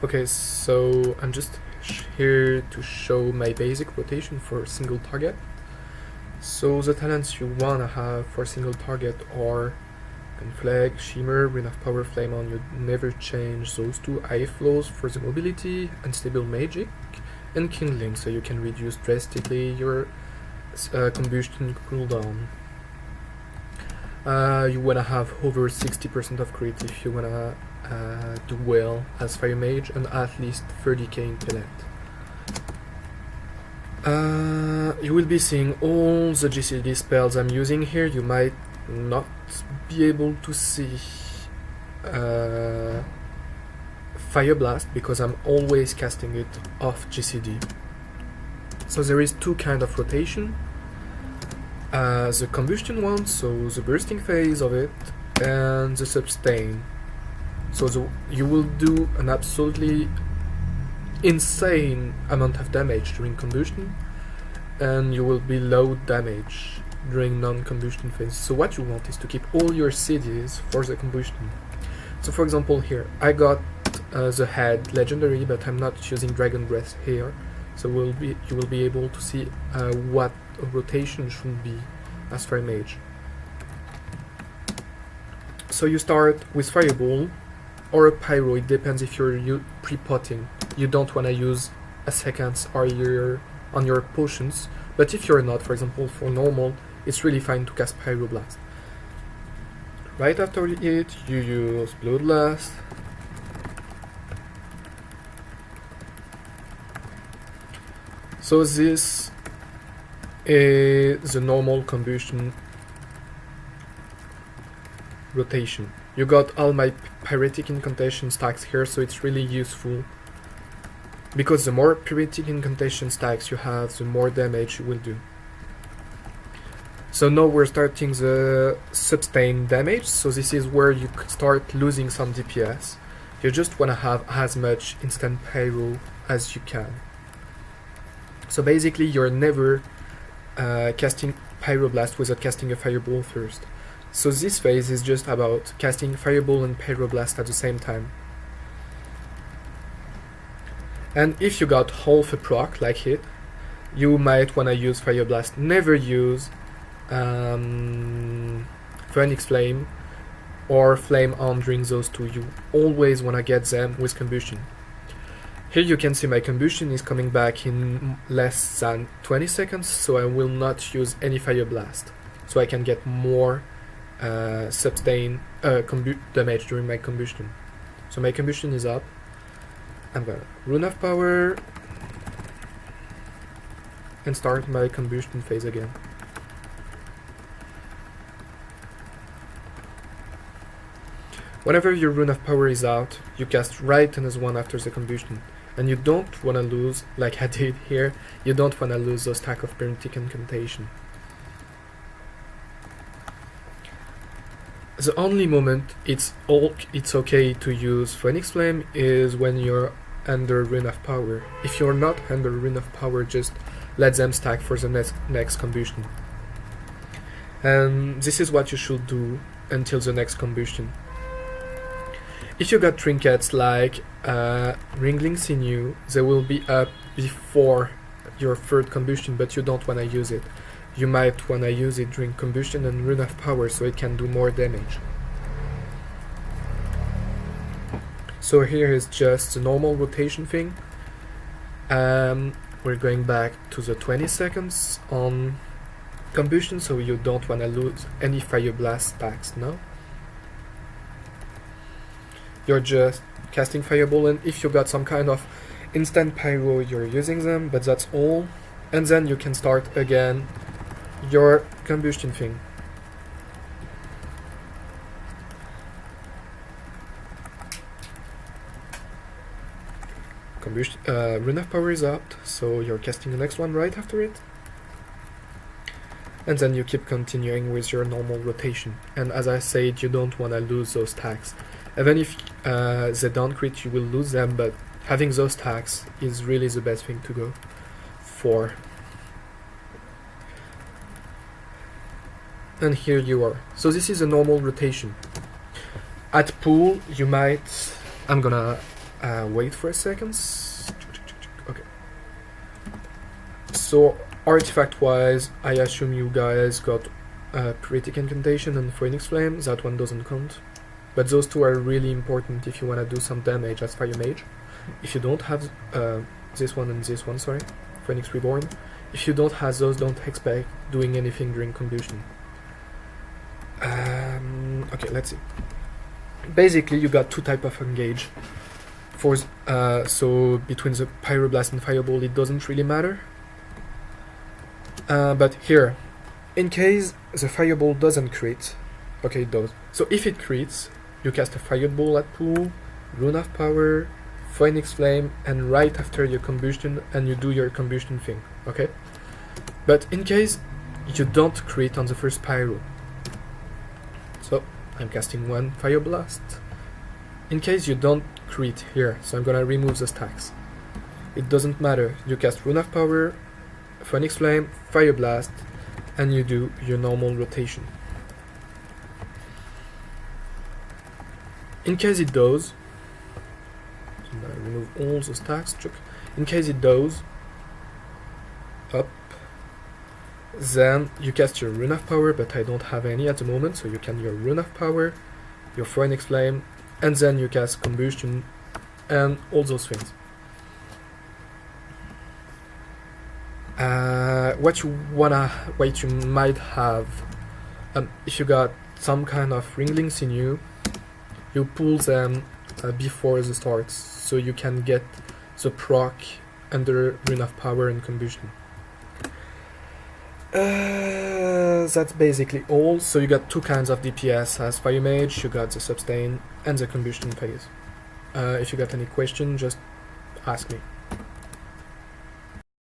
Okay, so I'm just here to show my basic rotation for a single target. So the talents you wanna have for a single target are Conflag, Shimmer, Ring of Power, Flame On. You never change those two. Eye Flows for the mobility, Unstable Magic, and Kindling, so you can reduce drastically your combustion cooldown. You wanna have over 60% of crit if you wanna do well as Fire Mage, and at least 30k intellect. You will be seeing all the GCD spells I'm using here. You might not be able to see Fire Blast because I'm always casting it off GCD. So there is two kind of rotation. The combustion one, so the bursting phase of it, and the sustain. So you will do an absolutely insane amount of damage during combustion, and you will be low damage during non-combustion phase. So what you want is to keep all your CDs for the combustion. So for example here, I got the head legendary, but I'm not using Dragon Breath here. So you will be able to see what a rotation should be as Fire Mage. So you start with Fireball or a Pyro, it depends if you're pre-potting. You don't want to use a seconds or on your potions, but if you're not, for example for normal, it's really fine to cast Pyroblast. Right after it, you use Bloodlust. So this is the normal combustion rotation. You got all my Pyretic Incantation stacks here, so it's really useful. Because the more Pyretic Incantation stacks you have, the more damage you will do. So now we're starting the sustain damage, so this is where you could start losing some DPS. You just want to have as much instant pyro as you can. So basically you're never casting Pyroblast without casting a Fireball first. So this phase is just about casting Fireball and Pyroblast at the same time. And if you got half a proc like it, you might wanna use Fireblast. Never use Phoenix Flame or Flame On during those two. You always wanna get them with Combustion. Here you can see my combustion is coming back in less than 20 seconds, so I will not use any Fire Blast, so I can get more sustain damage during my combustion. So my combustion is up. I'm gonna Rune of Power and start my combustion phase again. Whenever your Rune of Power is out, you cast right another one after the combustion. And you don't want to lose, like I did here, you don't want to lose those stack of Pyretic Incantation. The only moment it's okay to use Phoenix Flame is when you're under Rune of Power. If you're not under Rune of Power, just let them stack for the next combustion. And this is what you should do until the next combustion. If you got trinkets like Ringling Sinew, they will be up before your third combustion, but you don't want to use it. You might want to use it during combustion and Rune of Power so it can do more damage. So here is just the normal rotation thing. We're going back to the 20 seconds on combustion, so you don't want to lose any Fire Blast stacks now. You're just casting Fireball, and if you got some kind of instant pyro, you're using them, but that's all. And then you can start again your combustion thing. Rune of Power is out, so you're casting the next one right after it. And then you keep continuing with your normal rotation. And as I said, you don't want to lose those stacks. Even if they don't crit, you will lose them, but having those stacks is really the best thing to go for. And here you are. So this is a normal rotation. At pool, you might... I'm gonna Wait for a second. Okay. So artifact wise, I assume you guys got Poetic Incantation and Phoenix Flame. That one doesn't count. But those two are really important if you want to do some damage as Fire Mage. If you don't have this one and this one, sorry, Phoenix Reborn, if you don't have those, don't expect doing anything during combustion. Okay, let's see. Basically, you got two type of engage. So between the Pyroblast and Fireball, it doesn't really matter. But here, in case the Fireball doesn't crit, okay, it does. So if it crits, you cast a Fireball at pool, Rune of Power, Phoenix Flame, and right after your combustion, and you do your combustion thing, okay? But in case you don't crit on the first Pyro, so I'm casting one Fire Blast. In case you don't crit here, so I'm gonna remove the stacks. It doesn't matter, you cast Rune of Power, Phoenix Flame, Fire Blast, and you do your normal rotation. In case it does, so I'm gonna remove all the stacks, in case it does, up, then you cast your Rune of Power, but I don't have any at the moment, so you can your Rune of Power, your Phoenix Flame, and then you cast Combustion, and all those things. What you might have, if you got some kind of ringlings in you, you pull them before the start, so you can get the proc under Rune of Power and Combustion. That's basically all. So you got two kinds of DPS as Fire Mage. You got the Sustain and the Combustion phase. If you got any question, just ask me.